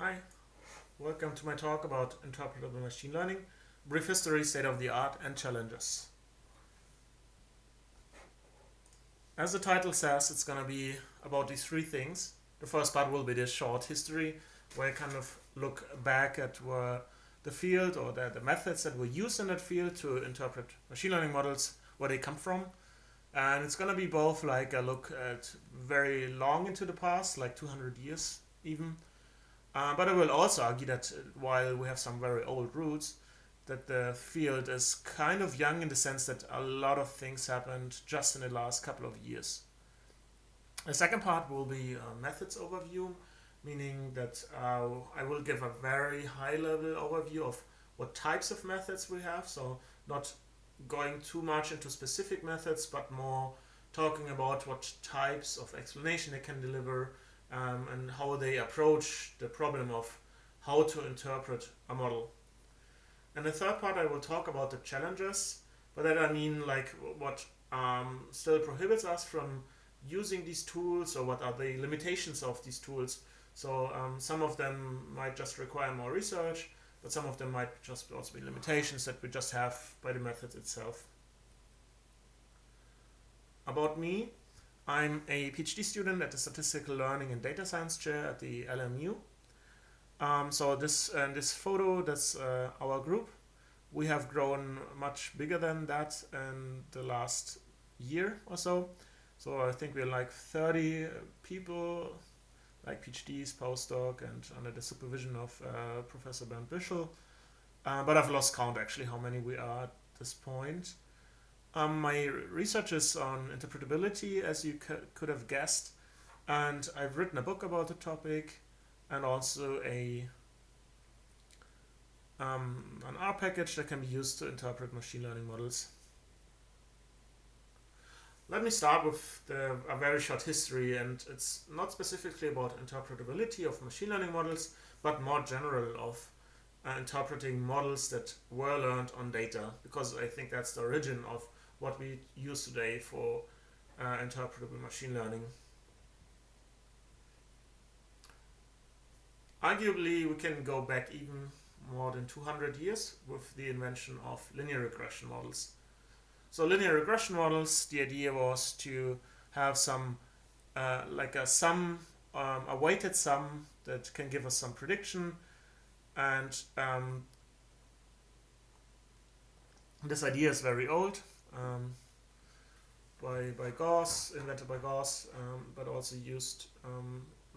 Hi, welcome to my talk about interpretable machine learning, brief history, state of the art, and challenges. As the title says, it's going to be about these three things. The first part will be the short history, where I kind of look back at the field or the methods that were used in that field to interpret machine learning models, where they come from. And it's going to be both like a look at very long into the past, like 200 years even, but I will also argue that while we have some very old roots, that the field is kind of young in the sense that a lot of things happened just in the last couple of years. The second part will be a methods overview, meaning that I will give a very high level overview of what types of methods we have, so not going too much into specific methods, but more talking about what types of explanation they can deliver, and how they approach the problem of how to interpret a model. And the third part, I will talk about the challenges, but that I mean like what still prohibits us from using these tools, or what are the limitations of these tools. So some of them might just require more research, but some of them might just also be limitations that we just have by the method itself. About me, I'm a PhD student at the Statistical Learning and Data Science chair at the LMU. So this photo, that's our group. We have grown much bigger than that in the last year or so. So I think we're like 30 people, like PhDs, postdoc, and under the supervision of Professor Bernd Bischel. But I've lost count actually how many we are at this point. My research is on interpretability, as you could have guessed, and I've written a book about the topic, and also an R package that can be used to interpret machine learning models. Let me start with a very short history, and it's not specifically about interpretability of machine learning models, but more general of interpreting models that were learned on data, because I think that's the origin of what we use today for interpretable machine learning. Arguably, we can go back even more than 200 years with the invention of linear regression models. So linear regression models, the idea was to have some, like a sum, a weighted sum that can give us some prediction, and this idea is very old. By Gauss, invented by Gauss, but also used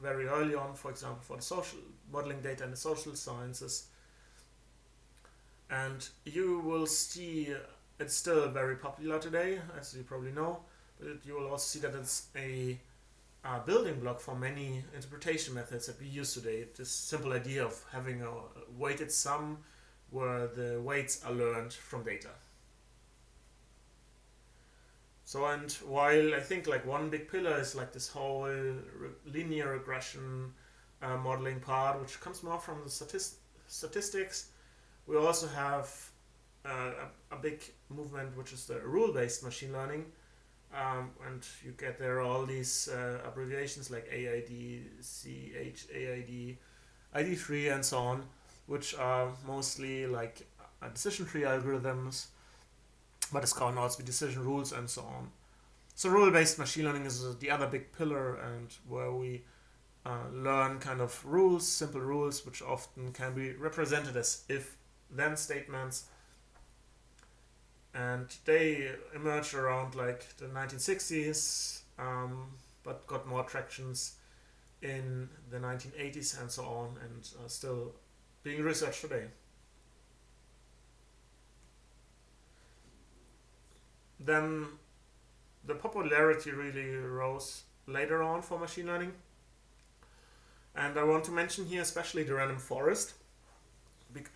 very early on, for example, for the social modeling data in the social sciences. And you will see it's still very popular today, as you probably know, but you will also see that it's a building block for many interpretation methods that we use today. This simple idea of having a weighted sum where the weights are learned from data. So, and while I think like one big pillar is like this whole linear regression modeling part, which comes more from the statistics, we also have a big movement which is the rule-based machine learning, and you get there all these abbreviations like AID, CHAID, ID3, and so on, which are mostly like decision tree algorithms, but it can also be decision rules and so on. So rule-based machine learning is the other big pillar, and where we learn kind of rules, simple rules, which often can be represented as if-then statements. And they emerged around like the 1960s, but got more tractions in the 1980s and so on, and are still being researched today. Then the popularity really rose later on for machine learning. And I want to mention here especially the random forest.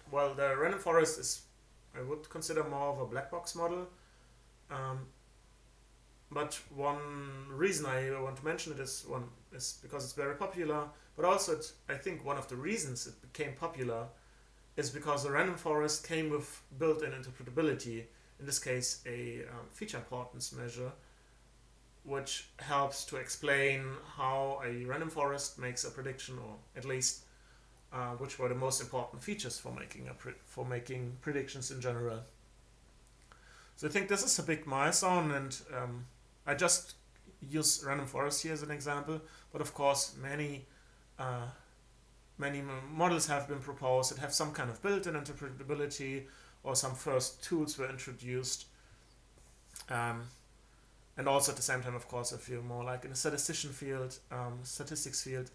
Well, the random forest is, I would consider more of a black box model. But one reason I want to mention it is because it's very popular, but also I think one of the reasons it became popular is because the random forest came with built-in interpretability, in this case a feature importance measure, which helps to explain how a random forest makes a prediction, or at least which were the most important features for making predictions in general. So I think this is a big milestone, and I just use random forest here as an example, but of course many models have been proposed that have some kind of built-in interpretability, or some first tools were introduced. And also at the same time, of course, if you're more like in the statistician field, statistics field,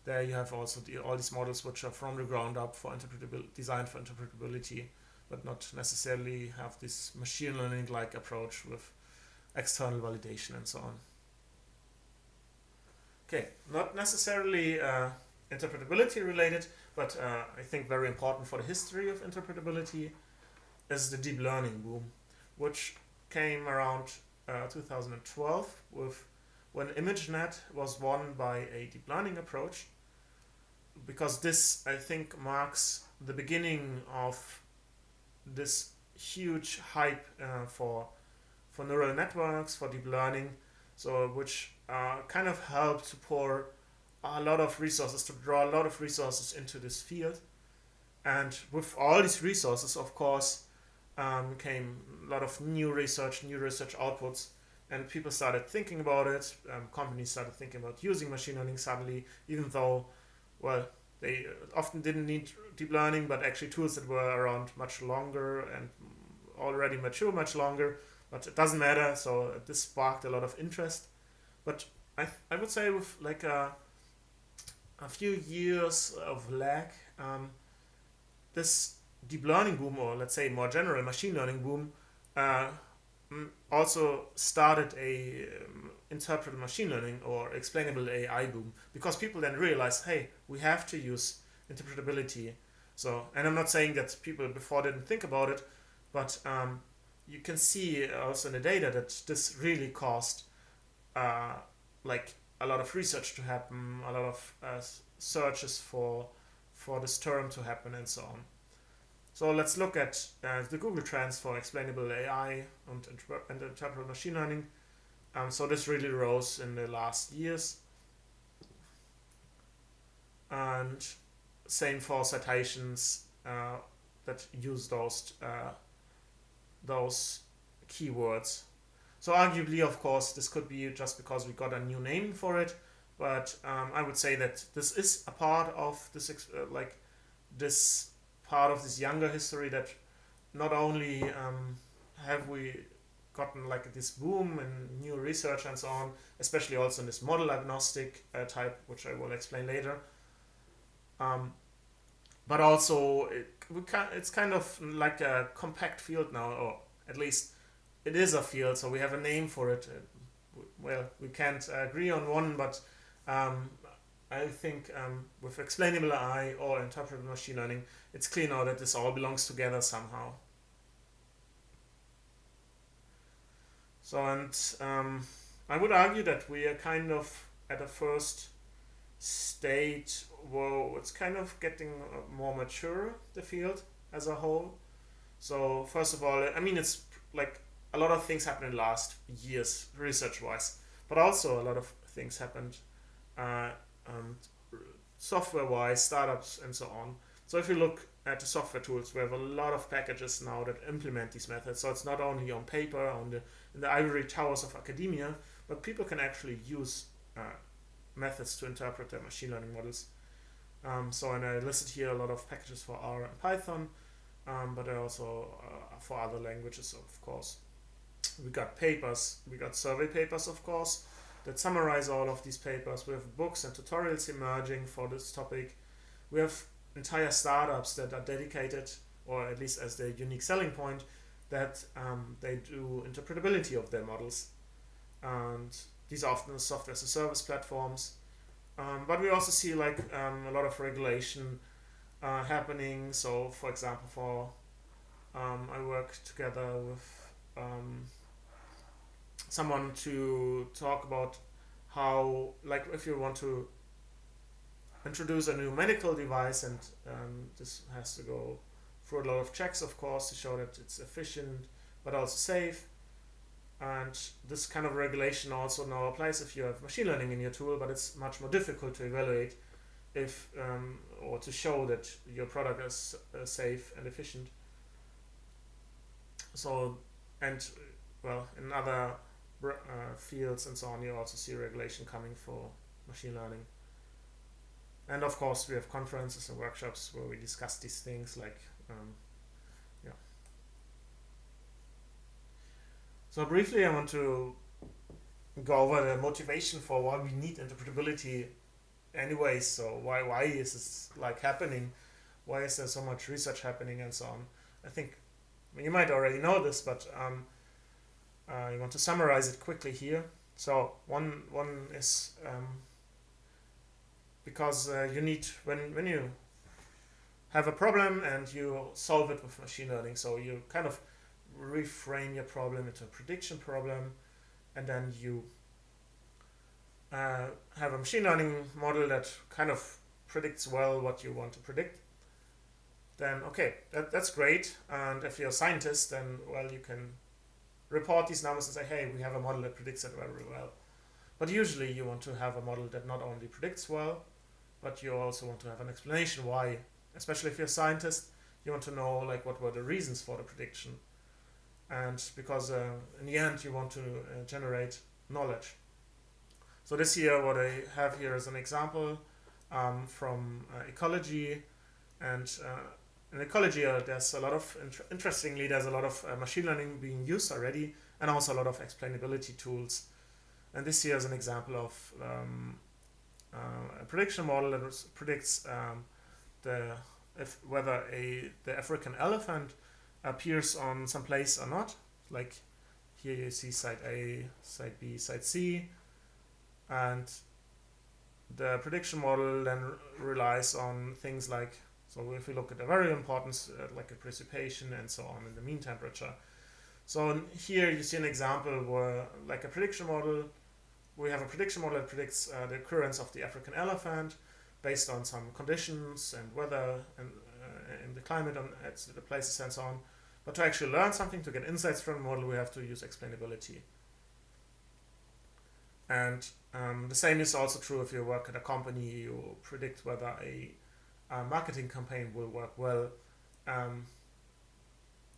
there you have also all these models which are from the ground up for designed for interpretability, but not necessarily have this machine learning-like approach with external validation and so on. Okay, not necessarily interpretability related, but I think very important for the history of interpretability is the deep learning boom, which came around 2012 when ImageNet was won by a deep learning approach, because this, I think, marks the beginning of this huge hype for neural networks, for deep learning, so which kind of helped to pour a lot of resources, to draw a lot of resources into this field. And with all these resources, of course, came a lot of new research outputs, and people started thinking about it. Companies started thinking about using machine learning suddenly, even though, well, they often didn't need deep learning, but actually tools that were around much longer and already mature much longer. But it doesn't matter. So this sparked a lot of interest. But I would say with like a few years of lag, this deep learning boom, or let's say more general machine learning boom, also started a interpretable machine learning or explainable AI boom, because people then realized, hey, we have to use interpretability. So, and I'm not saying that people before didn't think about it, but you can see also in the data that this really caused like a lot of research to happen, a lot of searches for this term to happen, and so on. So let's look at the Google trends for explainable AI and interpretable machine learning. So this really rose in the last years. And same for citations that use those keywords. So arguably, of course, this could be just because we got a new name for it, but I would say that this is a part of this, this part of this younger history, that not only have we gotten like this boom in new research and so on, especially also in this model agnostic type, which I will explain later, but also it's kind of like a compact field now, or at least it is a field, so we have a name for it. Well, we can't agree on one, but I think with explainable AI or interpretable machine learning, it's clear now that this all belongs together somehow. So, and I would argue that we are kind of at a first state where it's kind of getting more mature, the field as a whole. So first of all, I mean, it's like a lot of things happened in the last years research-wise, but also a lot of things happened software-wise, startups and so on. So if you look at the software tools, we have a lot of packages now that implement these methods. So it's not only on paper, in the ivory towers of academia, but people can actually use methods to interpret their machine learning models. So, and I listed here a lot of packages for R and Python, but also for other languages, of course. We got papers, we got survey papers, of course, that summarize all of these papers. We have books and tutorials emerging for this topic. We have entire startups that are dedicated, or at least as their unique selling point, that they do interpretability of their models. And these are often software as a service platforms. But we also see like a lot of regulation happening. So for example, I work together with someone to talk about how, like, if you want to introduce a new medical device, and this has to go through a lot of checks, of course, to show that it's efficient but also safe. And this kind of regulation also now applies if you have machine learning in your tool, but it's much more difficult to evaluate if or to show that your product is safe and efficient. So, and well, in other fields and so on, you also see regulation coming for machine learning. And of course, we have conferences and workshops where we discuss these things, like yeah. So briefly, I want to go over the motivation for why we need interpretability anyways. So why is this like happening? Why is there so much research happening and so on? I think you might already know this, but I want to summarize it quickly here. So one is because you need, when you have a problem and you solve it with machine learning, so you kind of reframe your problem into a prediction problem, and then you have a machine learning model that kind of predicts well what you want to predict. Then okay, that's great. And if you're a scientist, then well, you can report these numbers and say, hey, we have a model that predicts it very well. But usually you want to have a model that not only predicts well, but you also want to have an explanation why. Especially if you're a scientist, you want to know like what were the reasons for the prediction. And because in the end you want to generate knowledge. So this here, what I have here is an example from ecology. And in ecology, there's a lot of, interestingly, there's a lot of machine learning being used already, and also a lot of explainability tools. And this here is an example of a prediction model that predicts whether the African elephant appears on some place or not. Like here you see site A, site B, site C, and the prediction model then relies on things like, so if we look at the very important like a precipitation and so on in the mean temperature. So here you see an example where like a prediction model, we have a prediction model that predicts the occurrence of the African elephant based on some conditions and weather and in the climate at the places and so on. But to actually learn something, to get insights from the model, we have to use explainability. And the same is also true if you work at a company. You predict whether a marketing campaign will work well,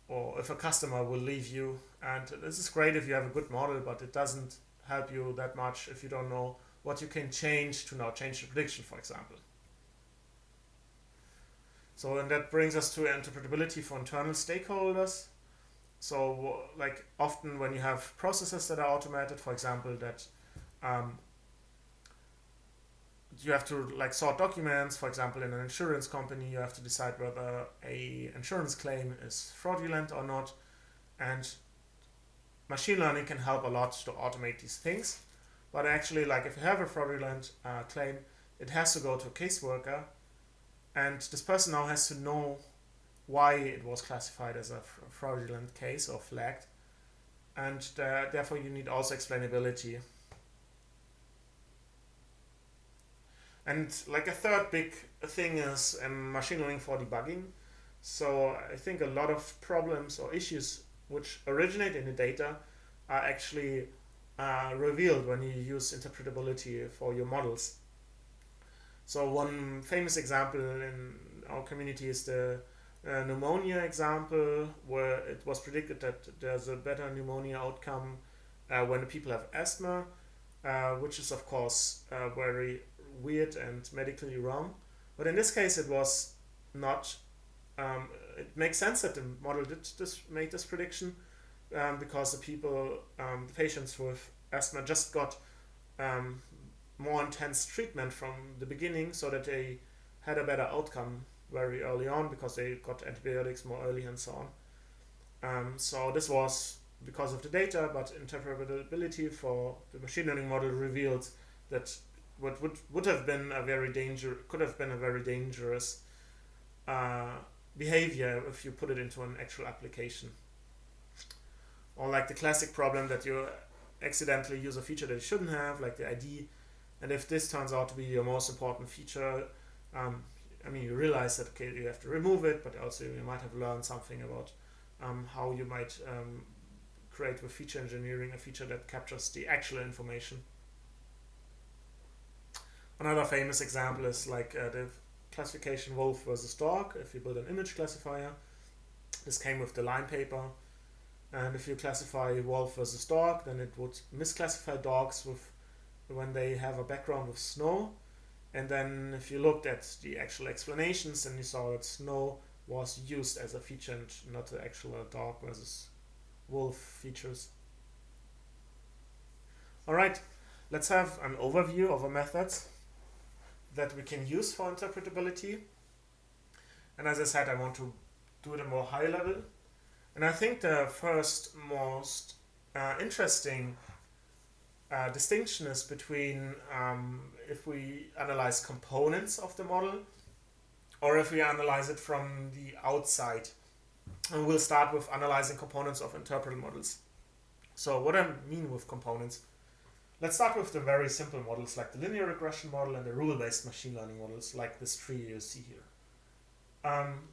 or if a customer will leave you. And this is great if you have a good model, but it doesn't help you that much if you don't know what you can change to now change the prediction, for example. So, and that brings us to interpretability for internal stakeholders. So, like often when you have processes that are automated, for example, that you have to like sort documents. For example, in an insurance company, you have to decide whether a insurance claim is fraudulent or not. And machine learning can help a lot to automate these things. But actually, like if you have a fraudulent claim, it has to go to a caseworker. And this person now has to know why it was classified as a fraudulent case or flagged. And therefore, you need also explainability. And like a third big thing is machine learning for debugging. So I think a lot of problems or issues which originate in the data are actually revealed when you use interpretability for your models. So one famous example in our community is the pneumonia example, where it was predicted that there's a better pneumonia outcome when people have asthma, which is of course very weird and medically wrong. But in this case, it was not. It makes sense that the model did make this prediction because the patients with asthma just got more intense treatment from the beginning, so that they had a better outcome very early on because they got antibiotics more early and so on. So this was because of the data, but interpretability for the machine learning model revealed that what would have been could have been a very dangerous behavior if you put it into an actual application. Or like the classic problem that you accidentally use a feature that you shouldn't have, like the ID. And if this turns out to be your most important feature, you realize that okay, you have to remove it, but also you might have learned something about how you might create with feature engineering a feature that captures the actual information. Another famous example is like the classification wolf versus dog. If you build an image classifier, this came with the line paper. And if you classify wolf versus dog, then it would misclassify dogs with when they have a background with snow. And then if you looked at the actual explanations, then you saw that snow was used as a feature and not the actual dog versus wolf features. Alright, let's have an overview of a method that we can use for interpretability. And as I said, I want to do it at a more high level. And I think the first most interesting distinction is between if we analyze components of the model or if we analyze it from the outside. And we'll start with analyzing components of interpretable models. So what I mean with components, let's start with the very simple models like the linear regression model and the rule-based machine learning models like this tree you see here.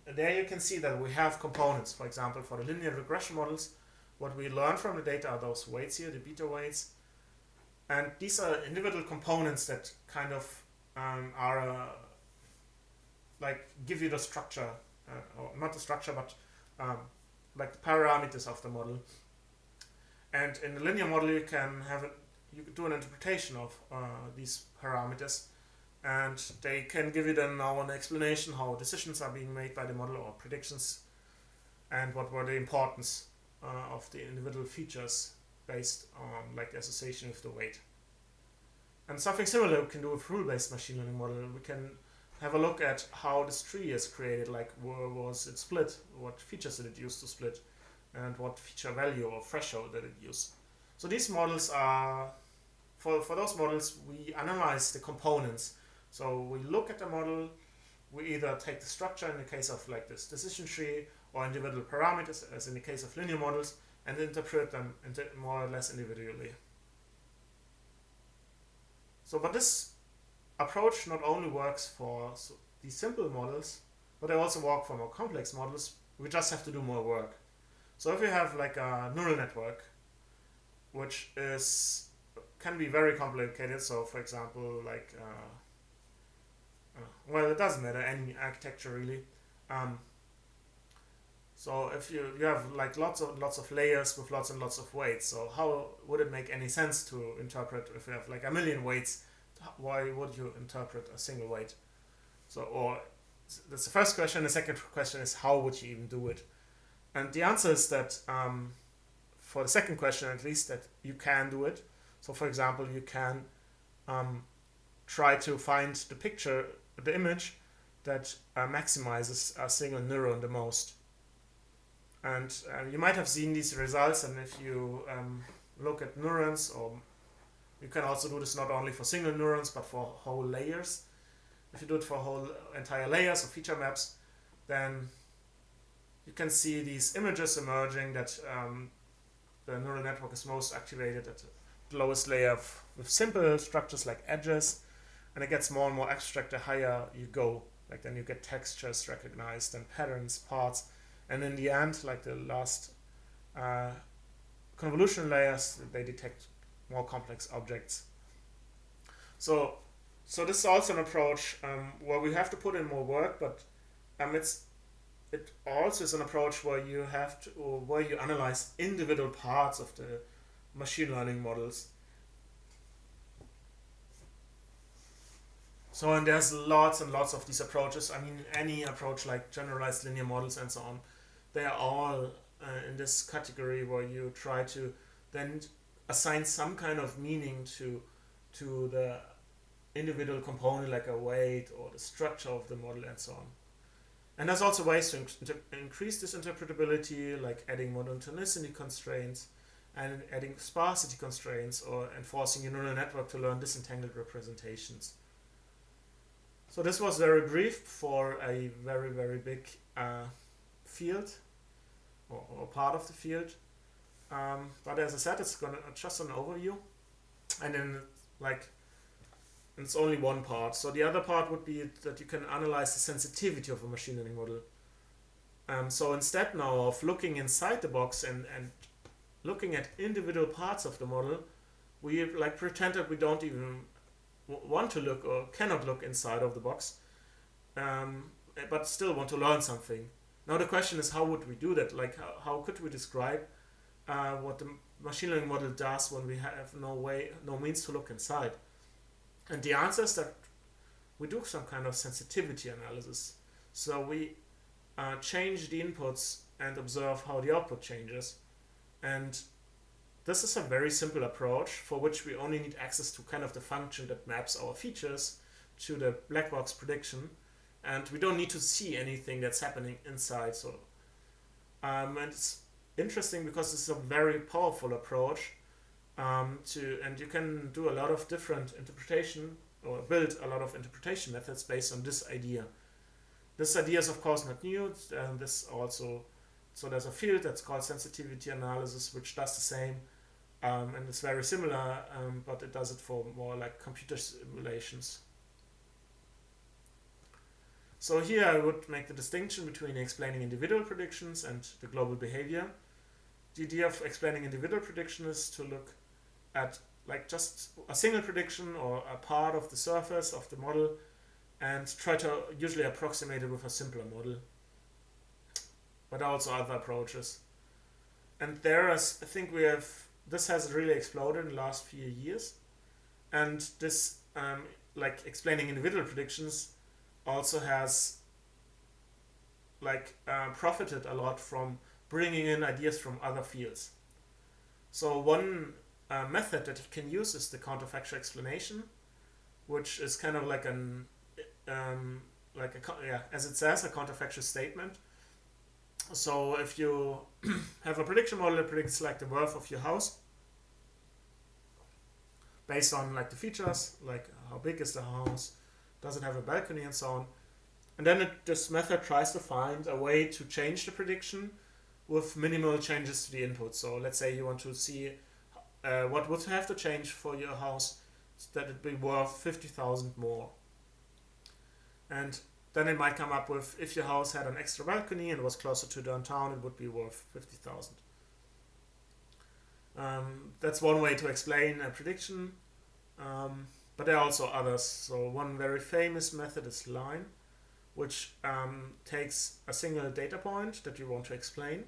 There you can see that we have components. For example, for the linear regression models, what we learn from the data are those weights here, the beta weights. And these are individual components that kind of are like give you the structure, or not the structure, but like the parameters of the model. And in the linear model, you can do an interpretation of these parameters. And they can give you then now an explanation how decisions are being made by the model or predictions and what were the importance of the individual features based on like the association with the weight. And something similar we can do with rule-based machine learning model. We can have a look at how this tree is created, like where was it split, what features did it use to split, and what feature value or threshold did it use. So these models are, for those models, we analyze the components. So we look at the model, we either take the structure in the case of like this decision tree or individual parameters as in the case of linear models and interpret them more or less individually. So but this approach not only works for these simple models, but they also work for more complex models. We just have to do more work. So if you have like a neural network, which can be very complicated, so for example like well, it doesn't matter, any architecture really. So if you have like lots of layers with lots and lots of weights, so how would it make any sense to interpret if you have like a million weights? Why would you interpret a single weight? So, or that's the first question. The second question is how would you even do it? And the answer is that for the second question at least, that you can do it. So for example, you can try to find the image that maximizes a single neuron the most. And you might have seen these results, and if you look at neurons, or you can also do this not only for single neurons but for whole layers. If you do it for whole entire layers or feature maps, then you can see these images emerging that the neural network is most activated at the lowest layer with simple structures like edges, and it gets more and more abstract the higher you go. Like then you get textures recognized and patterns, parts, and in the end, like the last convolution layers, they detect more complex objects. So this is also an approach where we have to put in more work, but it also is an approach where you analyze individual parts of the machine learning models. So, and there's lots and lots of these approaches. I mean, any approach like generalized linear models and so on, they are all in this category where you try to then assign some kind of meaning to the individual component, like a weight or the structure of the model and so on. And there's also ways to increase this interpretability, like adding monotonicity constraints and adding sparsity constraints, or enforcing a neural network to learn disentangled representations. So this was very brief for a very, very big field, or part of the field. But as I said, it's just an overview, and then it's only one part. So the other part would be that you can analyze the sensitivity of a machine learning model. So instead now of looking inside the box and looking at individual parts of the model, we pretend that we don't even want to look or cannot look inside of the box, but still want to learn something. Now the question is, how would we do that? Like, how could we describe what the machine learning model does when we have no means to look inside? And the answer is that we do some kind of sensitivity analysis. So we change the inputs and observe how the output changes. And this is a very simple approach for which we only need access to kind of the function that maps our features to the black box prediction. And we don't need to see anything that's happening inside. So, and it's interesting because it's a very powerful approach and you can do a lot of different interpretation or build a lot of interpretation methods based on this idea. This idea is of course not new. So there's a field that's called sensitivity analysis, which does the same, and it's very similar, but it does it for more like computer simulations. So here I would make the distinction between explaining individual predictions and the global behavior. The idea of explaining individual prediction is to look at like just a single prediction or a part of the surface of the model and try to usually approximate it with a simpler model. But also other approaches. And I think this has really exploded in the last few years. And this, like explaining individual predictions, also has profited a lot from bringing in ideas from other fields. So one method that you can use is the counterfactual explanation, which is kind of like as it says, a counterfactual statement. So if you have a prediction model that predicts like the worth of your house based on like the features, like how big is the house, does it have a balcony and so on, and then this method tries to find a way to change the prediction with minimal changes to the input. So let's say you want to see what would have to change for your house so that it be worth 50,000 more. And then it might come up with, if your house had an extra balcony and was closer to downtown, it would be worth 50,000. That's one way to explain a prediction, but there are also others. So one very famous method is line, which takes a single data point that you want to explain,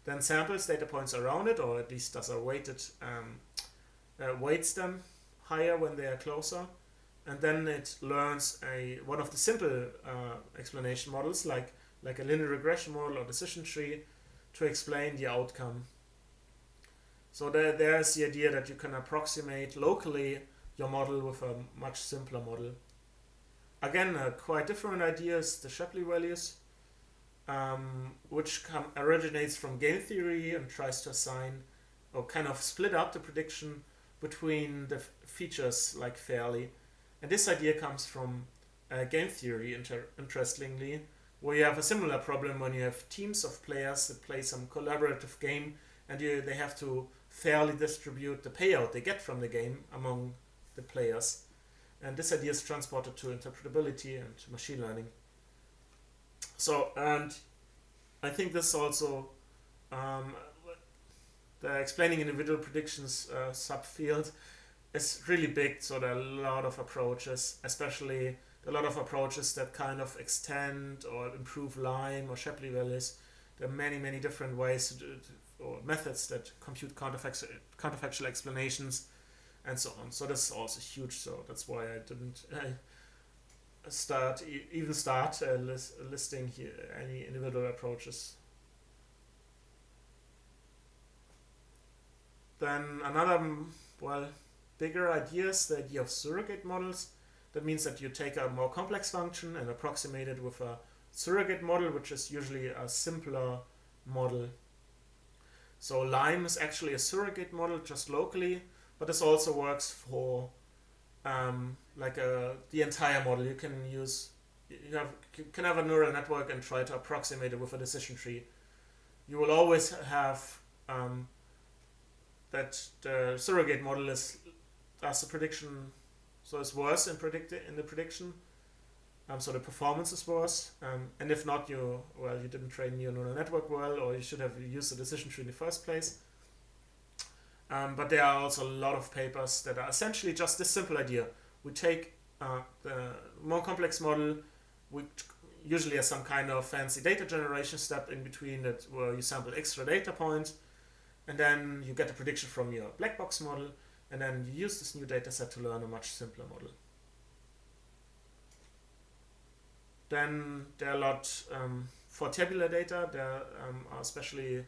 then samples data points around it, or at least does a weights them higher when they are closer. And then it learns one of the simple explanation models, like a linear regression model or decision tree, to explain the outcome. So there's the idea that you can approximate locally your model with a much simpler model. Again, quite different ideas, the Shapley values, which originates from game theory and tries to assign or kind of split up the prediction between the features like fairly. And this idea comes from game theory, interestingly, where you have a similar problem when you have teams of players that play some collaborative game and they have to fairly distribute the payout they get from the game among the players. And this idea is transported to interpretability and machine learning. So, and I think this also, the explaining individual predictions subfield is really big. So there are a lot of approaches, especially a lot of approaches that kind of extend or improve Lime or Shapley values. There are many, many different ways to do it, or methods that compute counterfactual explanations and so on. So this is also huge. So that's why I didn't start listing here any individual approaches. Then another, bigger idea is the idea of surrogate models. That means that you take a more complex function and approximate it with a surrogate model, which is usually a simpler model. So Lime is actually a surrogate model just locally, but this also works for the entire model. You can have a neural network and try to approximate it with a decision tree. You will always have that the surrogate model does the prediction, so it's worse in the prediction. So the performance is worse, and if not, you didn't train your neural network well, or you should have used the decision tree in the first place. But there are also a lot of papers that are essentially just this simple idea. we take the more complex model, which usually has some kind of fancy data generation step in between that where you sample extra data points, and then you get a prediction from your black box model, and then you use this new data set to learn a much simpler model. Then there are a lot for tabular data. There are especially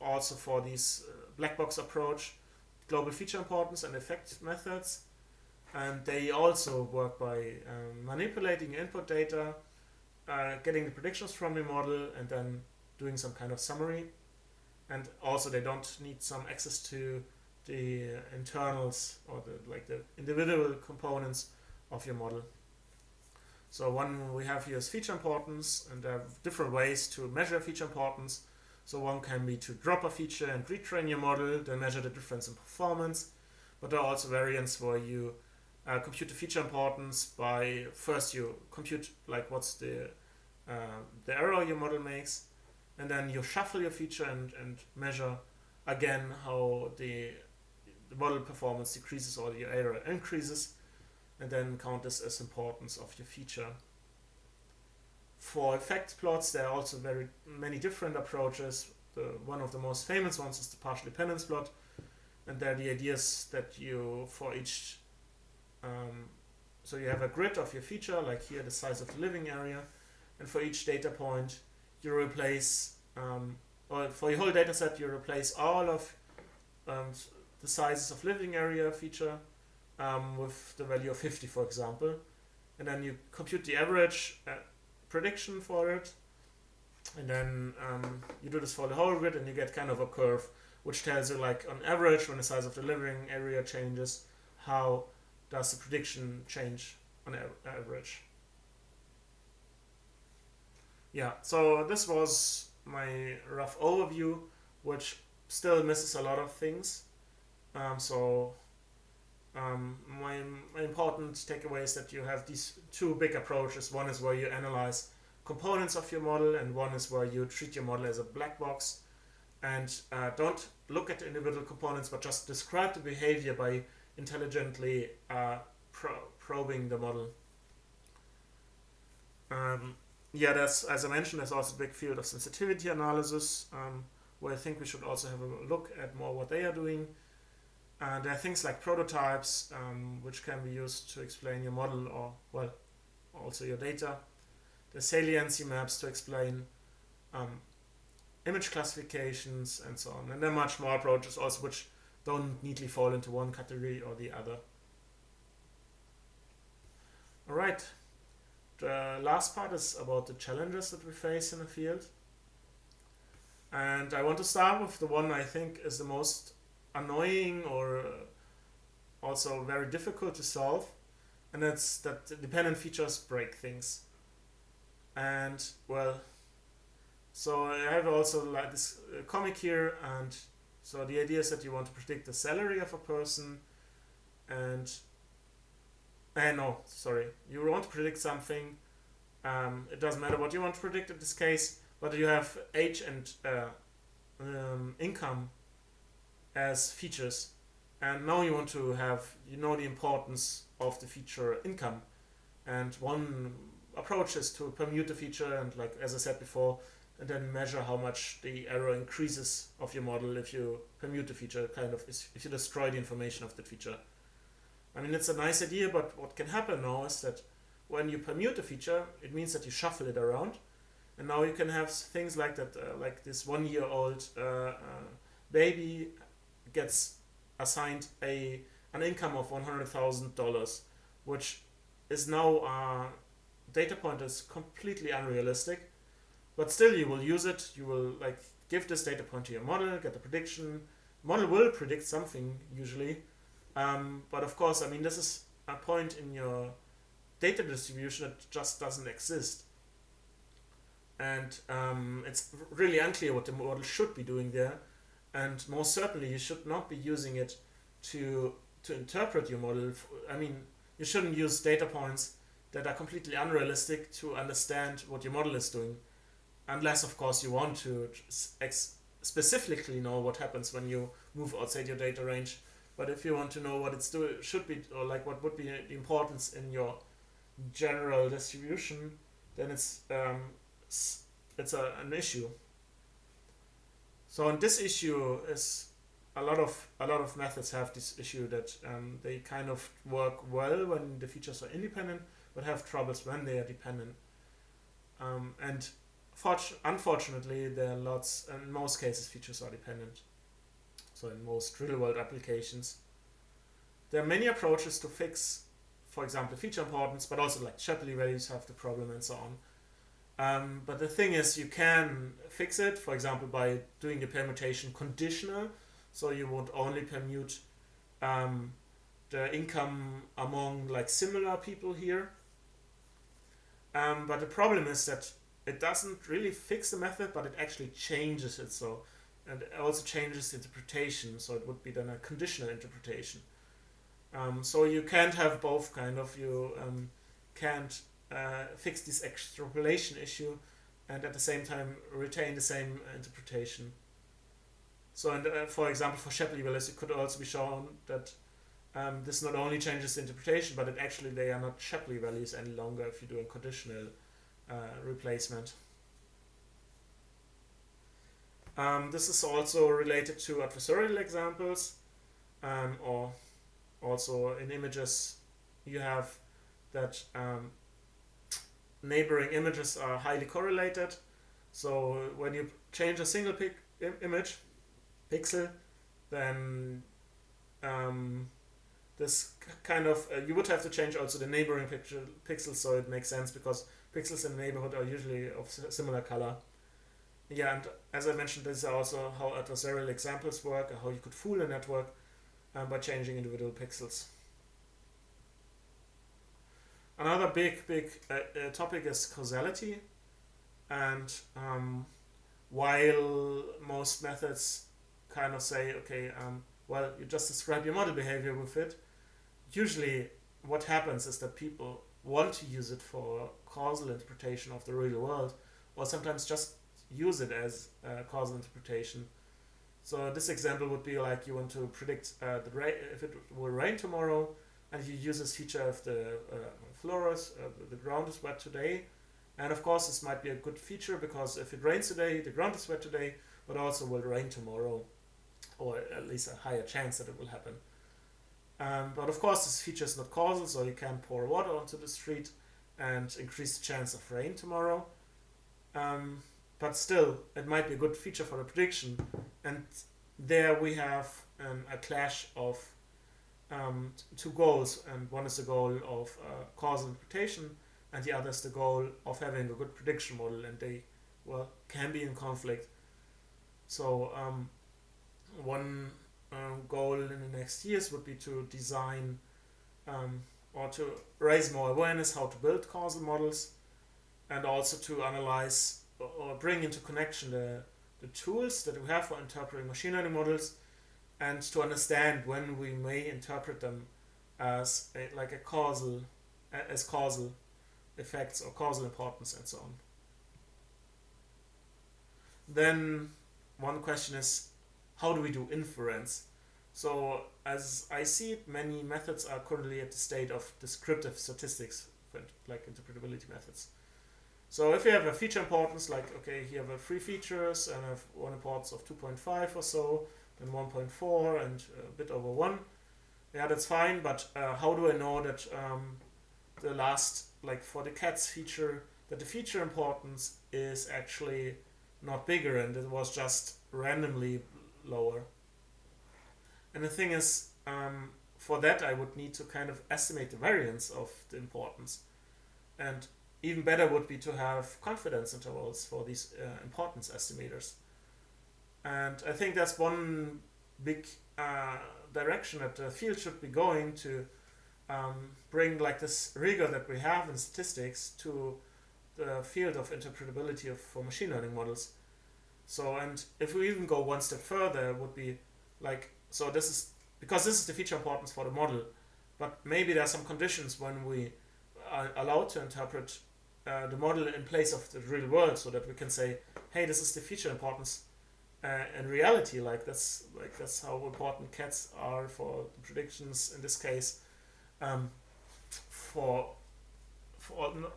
also for these black box approach, global feature importance and effect methods. And they also work by manipulating input data, getting the predictions from your model, and then doing some kind of summary. And also they don't need some access to the internals or the individual components of your model. So one we have here is feature importance, and there are different ways to measure feature importance. So one can be to drop a feature and retrain your model, then measure the difference in performance. But there are also variants where you compute the feature importance by first you compute like what's the error your model makes, and then you shuffle your feature and measure again how the model performance decreases or your error increases, and then count this as importance of your feature. For effect plots, there are also very many different approaches. One of the most famous ones is the partial dependence plot, and there the idea is that you, for each, so you have a grid of your feature, like here the size of the living area, and for each data point you replace, or for your whole data set you replace all of the sizes of living area feature with the value of 50, for example, and then you compute the average prediction for it, and then you do this for the whole grid, and you get kind of a curve which tells you, like, on average, when the size of the living area changes, how does the prediction change on average. Yeah, so this was my rough overview, which still misses a lot of things. My important takeaway is that you have these two big approaches. One is where you analyze components of your model, and one is where you treat your model as a black box and don't look at the individual components, but just describe the behavior by intelligently probing the model. There's, as I mentioned, there's also a big field of sensitivity analysis, where I think we should also have a look at more what they are doing. There are things like prototypes, which can be used to explain your model or, well, also your data. There's saliency maps to explain image classifications and so on. And there are much more approaches also which don't neatly fall into one category or the other. All right. The last part is about the challenges that we face in the field. And I want to start with the one I think is the most annoying or also very difficult to solve, and that's that dependent features break things. And, well, so I have also like this comic here, and so the idea is that you want to predict the salary of a person, and you want to predict something. It doesn't matter what you want to predict in this case, but you have age and income as features, and now you want to have, the importance of the feature income, and one approach is to permute the feature and, like, as I said before, and then measure how much the error increases of your model if you permute the feature, if you destroy the information of the feature. I mean, it's a nice idea, but what can happen now is that when you permute a feature, it means that you shuffle it around, and now you can have things like that, like this 1-year-old baby gets assigned an income of $100,000, which is now data point is completely unrealistic, but still you will use it. You will, like, give this data point to your model, get the prediction. Model will predict something usually, but of course, I mean, this is a point in your data distribution that just doesn't exist, and it's really unclear what the model should be doing there. And most certainly, you should not be using it to interpret your model. I mean, you shouldn't use data points that are completely unrealistic to understand what your model is doing, unless, of course, you want to specifically know what happens when you move outside your data range. But if you want to know what it's should be, or like what would be the importance in your general distribution, then it's an issue. So in this issue is a lot of methods have this issue that they kind of work well when the features are independent, but have troubles when they are dependent. And unfortunately, there are lots, and in most cases, features are dependent. So in most real-world applications, there are many approaches to fix, for example, feature importance, but also like Shapley values have the problem and so on. But the thing is, you can fix it, for example, by doing the permutation conditional. So you won't only permute the income among like similar people here. But the problem is that it doesn't really fix the method, but it actually changes it. So, and it also changes the interpretation. So it would be then a conditional interpretation. So you can't have both kind of. You can't fix this extrapolation issue and at the same time retain the same interpretation. So, and for example, for Shapley values, it could also be shown that this not only changes the interpretation, but it actually they are not Shapley values any longer if you do a conditional replacement. This is also related to adversarial examples, or also in images you have that neighboring images are highly correlated. So when you change a single image pixel, then this kind of you would have to change also the neighboring pixels, so it makes sense because pixels in the neighborhood are usually of similar color. Yeah, and as I mentioned, this is also how adversarial examples work, how you could fool a network by changing individual pixels. Another big topic is causality, and while most methods kind of say, okay, well, you just describe your model behavior with it, usually what happens is that people want to use it for causal interpretation of the real world, or sometimes just use it as causal interpretation. So this example would be like you want to predict if it will rain tomorrow, and you use this feature if the floor is, the ground is wet today. And of course this might be a good feature because if it rains today, the ground is wet today, but also will rain tomorrow, or at least a higher chance that it will happen. But of course this feature is not causal, so you can't pour water onto the street and increase the chance of rain tomorrow. But still, it might be a good feature for the prediction. And there we have a clash of two goals, and one is the goal of causal interpretation, and the other is the goal of having a good prediction model, and they can be in conflict. So one goal in the next years would be to design or to raise more awareness how to build causal models, and also to analyze or bring into connection the tools that we have for interpreting machine learning models, and to understand when we may interpret them as causal effects or causal importance and so on. Then one question is, how do we do inference? So as I see it, many methods are currently at the state of descriptive statistics, like interpretability methods. So if you have a feature importance, like, okay, here have 3 features and I have one importance of 2.5 or so, then 1.4 and a bit over 1. Yeah, that's fine, but how do I know that the last, like for the cats feature, that the feature importance is actually not bigger and it was just randomly lower? And the thing is, for that I would need to kind of estimate the variance of the importance. And even better would be to have confidence intervals for these importance estimators. And I think that's one big direction that the field should be going to bring like this rigor that we have in statistics to the field of interpretability for machine learning models. So, and if we even go one step further, it would be like, so this is, because this is the feature importance for the model, but maybe there are some conditions when we are allowed to interpret the model in place of the real world, so that we can say, hey, this is the feature importance, in reality, that's how important cats are for the predictions in this case, um, for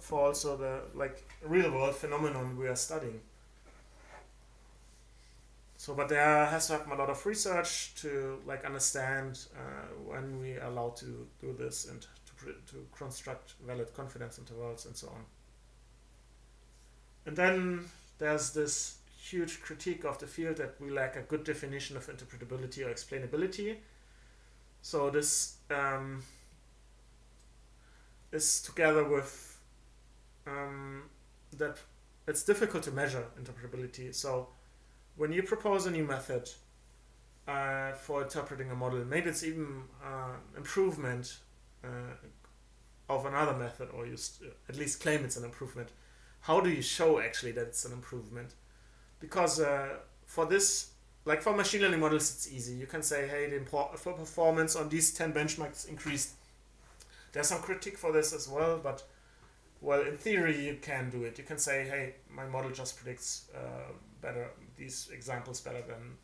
for also the real world phenomenon we are studying. So, but there has to happen a lot of research to understand when we are allowed to do this and to construct valid confidence intervals and so on. And then there's this huge critique of the field that we lack a good definition of interpretability or explainability. So this is together with that it's difficult to measure interpretability. So when you propose a new method for interpreting a model, maybe it's even improvement of another method, or you at least claim it's an improvement. How do you show actually that it's an improvement? Because for this, for machine learning models, it's easy. You can say, hey, the performance on these 10 benchmarks increased. There's some critique for this as well, but well, in theory, you can do it. You can say, hey, my model just predicts these examples better than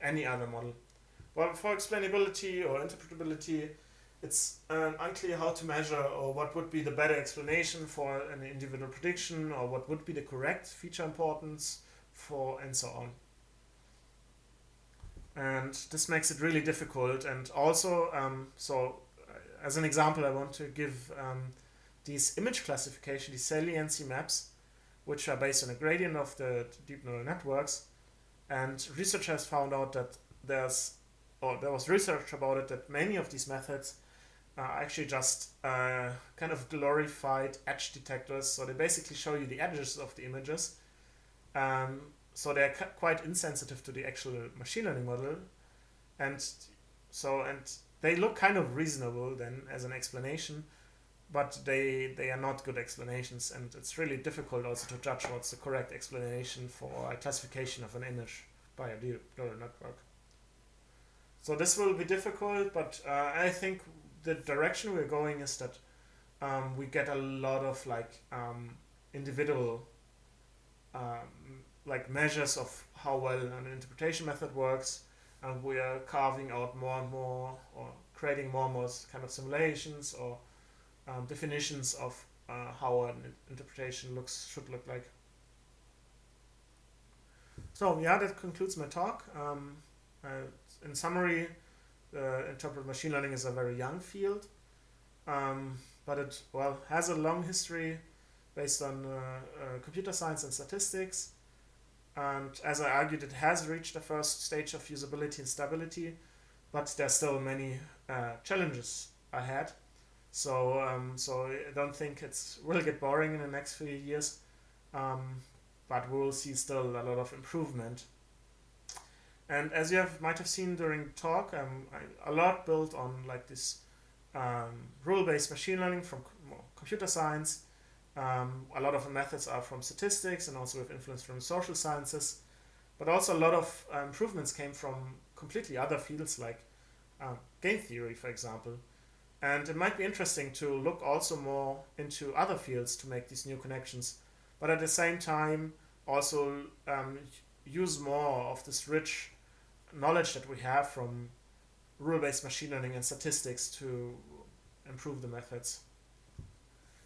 any other model. Well, for explainability or interpretability, it's unclear how to measure or what would be the better explanation for an individual prediction, or what would be the correct feature importance for, and so on. And this makes it really difficult. And also, as an example, I want to give these image classification, these saliency maps, which are based on a gradient of the deep neural networks. And research has found out that there was research about it, that many of these methods are actually just kind of glorified edge detectors. So they basically show you the edges of the images. So they're quite insensitive to the actual machine learning model. And they look kind of reasonable then as an explanation, but they are not good explanations, and it's really difficult also to judge what's the correct explanation for a classification of an image by a deep neural network. So this will be difficult, but I think the direction we're going is that we get a lot of individual measures of how well an interpretation method works, and we are carving out more and more, or creating more and more kind of simulations or definitions of how an interpretation should look like. So yeah, that concludes my talk. In summary, interpretive machine learning is a very young field, but it has a long history based on computer science and statistics. And as I argued, it has reached the first stage of usability and stability, but there's still many challenges ahead. So I don't think it will get boring in the next few years, but we will see still a lot of improvement. And as you might have seen during the talk, a lot built on this rule-based machine learning from computer science. A lot of the methods are from statistics and also with influence from social sciences, but also a lot of improvements came from completely other fields like game theory, for example. And it might be interesting to look also more into other fields to make these new connections, but at the same time also use more of this rich knowledge that we have from rule-based machine learning and statistics to improve the methods.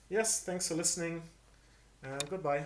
Yes, thanks for listening, and goodbye.